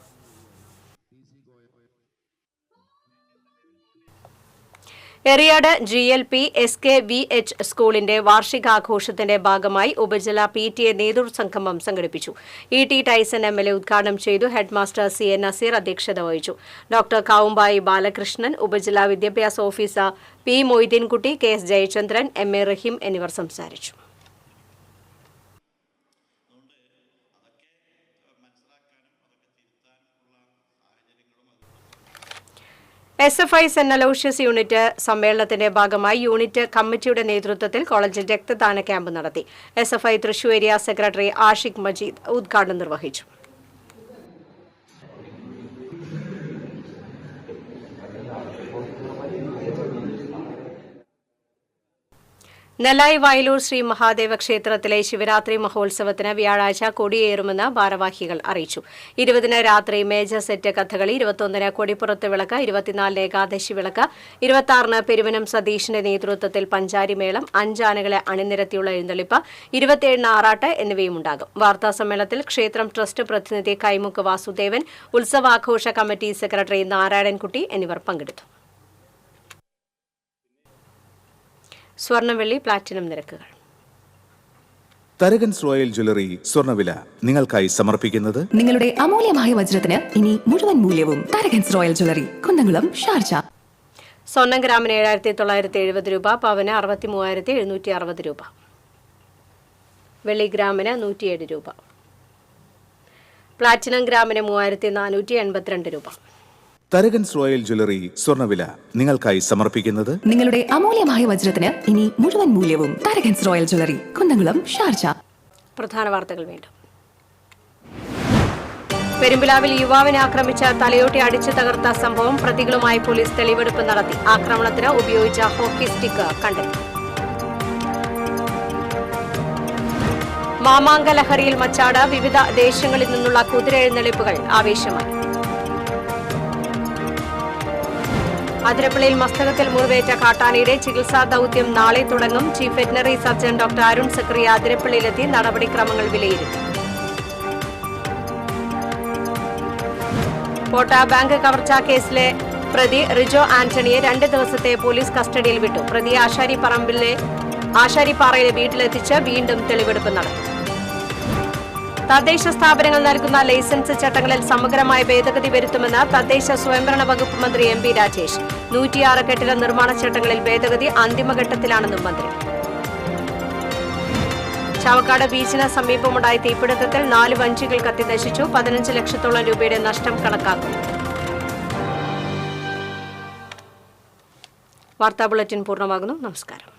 എറിയാട് GLP SKVH സ്കൂളിന്റെ വാർഷികാഘോഷത്തിന്റെ ഭാഗമായി ഉപജില്ല PTA നേതൃസംഗമം സംഘടിപ്പിച്ചു. ET ടൈസൺ MLA ഉദ്ഘാടനം ചെയ്തു. ഹെഡ്മാസ്റ്റർ CA നസീർ അധ്യക്ഷത വഹിച്ചു. ഡോക്ടർ കാവുമ്പായി ബാലകൃഷ്ണൻ, ഉപജില്ലാ വിദ്യാഭ്യാസ officer P Moideenkutty, KS Jayachandran, MA റഹീം എന്നിവർ സംസാരിച്ചു. SFI സെന്റ് അലോഷ്യസ് യൂണിറ്റ് സമ്മേളനത്തിന്റെ ഭാഗമായി യൂണിറ്റ് കമ്മിറ്റിയുടെ നേതൃത്വത്തിൽ കോളേജിൽ രക്തദാന ക്യാമ്പ് നടത്തി. SFI Thrissur area secretary Ashiq Majeed ഉദ്ഘാടനം നിർവഹിച്ചു. നെല്ലായി വയലൂർ ശ്രീ മഹാദേവ ക്ഷേത്രത്തിലെ ശിവരാത്രി മഹോത്സവത്തിന് വ്യാഴാഴ്ച കൊടിയേറുമെന്ന് ഭാരവാഹികൾ അറിയിച്ചു. 20-ന് രാത്രി മേജർ സെറ്റ് കഥകളി, 21-ന് കൊടിപ്പുറത്ത് വിളക്ക്, 24-ന് ഏകാദശി വിളക്ക്, 26-ന് പെരുവനം സതീഷിന്റെ നേതൃത്വത്തിൽ പഞ്ചാരിമേളം, 5 ആനകളെ അണിനിരത്തിയുള്ള എഴുന്നള്ളിപ്പ്, 27-ന് ആറാട്ട് എന്നിവയും ഉണ്ടാകും. വാർത്താസമ്മേളനത്തിൽ ക്ഷേത്രം ട്രസ്റ്റ് പ്രതിനിധി കൈമുക്ക് വാസുദേവൻ, ഉത്സവാഘോഷ കമ്മിറ്റി സെക്രട്ടറി നാരായണൻകുട്ടി എന്നിവർ പങ്കെടുത്തു. സ്വർണം വെള്ളി പ്ലാറ്റിനം നിരക്കുകൾ. തരകൻസ് റോയൽ ജ്വല്ലറി സ്വർണ്ണവില നിങ്ങൾക്കായി സമർപ്പിക്കുന്നത് നിങ്ങളുടെ അമൂല്യമായ വജ്രത്തിന് ഇനി മുഴുവൻ മൂല്യവും Tharakans royal jewellery, Kunnamkulam, Sharjah. സ്വർണ്ണം ഗ്രാമിന് 7,970 രൂപ, പവന് 63,760 രൂപ, വെള്ളി ഗ്രാമിന് 107 രൂപ, പ്ലാറ്റിനം ഗ്രാമിന് 3,482 രൂപ. തരകൻസ് റോയൽ ജ്വല്ലറി സ്വർണ്ണവില നിങ്ങൾക്കായി സമർപ്പിക്കുന്നത് നിങ്ങളുടെ അമൂല്യമായ വജ്രത്തിന് ഇനി മുഴുവൻ മൂല്യവും Tharakans royal jewellery, Kunnamkulam, Sharjah. പ്രധാന വാർത്തകൾ വീണ്ടും. പെരുമ്പിലാവിൽ യുവാവിനെ ആക്രമിച്ച തലയോട്ടി അടിച്ചു തകർത്ത സംഭവം പ്രതികളുമായി പോലീസ് തെളിവെടുപ്പ് നടത്തി. ആക്രമണത്തിന് ഉപയോഗിച്ച ഹോക്കി സ്റ്റിക്ക് കണ്ടെത്തി. മാമാങ്ക ലഹരിയിൽ മച്ചാട്, വിവിധ ദേശങ്ങളിൽ നിന്നുള്ള കുതിരെഴുന്നള്ളിപ്പുകൾ ആവേശമായി. അതിരപ്പള്ളിയിൽ മസ്തകത്തിൽ മുറിവേറ്റ കാട്ടാനയുടെ ചികിത്സാ ദൌത്യം നാളെ തുടങ്ങും. Chief veterinary surgeon doctor Arun Zachariah അതിരപ്പള്ളിയിലെത്തി നടപടിക്രമങ്ങൾ വിലയിരുത്തി. കോട്ട ബാങ്ക് കവർച്ചാ കേസിലെ പ്രതി റിജോ ആന്റണിയെ 2 ദിവസത്തെ പോലീസ് കസ്റ്റഡിയിൽ വിട്ടു. പ്രതിയെ ആശാരിപ്പാറയിലെ വീട്ടിലെത്തിച്ച് വീണ്ടും തെളിവെടുപ്പ് നടത്തും. തദ്ദേശ സ്ഥാപനങ്ങൾ നൽകുന്ന ലൈസൻസ് ചട്ടങ്ങളിൽ സമഗ്രമായ ഭേദഗതി വരുത്തുമെന്ന് തദ്ദേശ സ്വയംഭരണ വകുപ്പ് മന്ത്രി MP രാജേഷ്. 106 കെട്ടിട നിർമ്മാണ ചട്ടങ്ങളിൽ ഭേദഗതി അന്തിമഘട്ടത്തിലാണെന്നും മന്ത്രി. ചാവക്കാട് ബീച്ചിന് സമീപമുണ്ടായ തീപിടുത്തത്തിൽ 4 വഞ്ചികൾ കത്തി നശിച്ചു. 15 ലക്ഷത്തോളം രൂപയുടെ നഷ്ടം കണക്കാക്കും. വാർത്താ ബുള്ളറ്റിൻ പൂർണ്ണമാകുന്നു. നമസ്കാരം.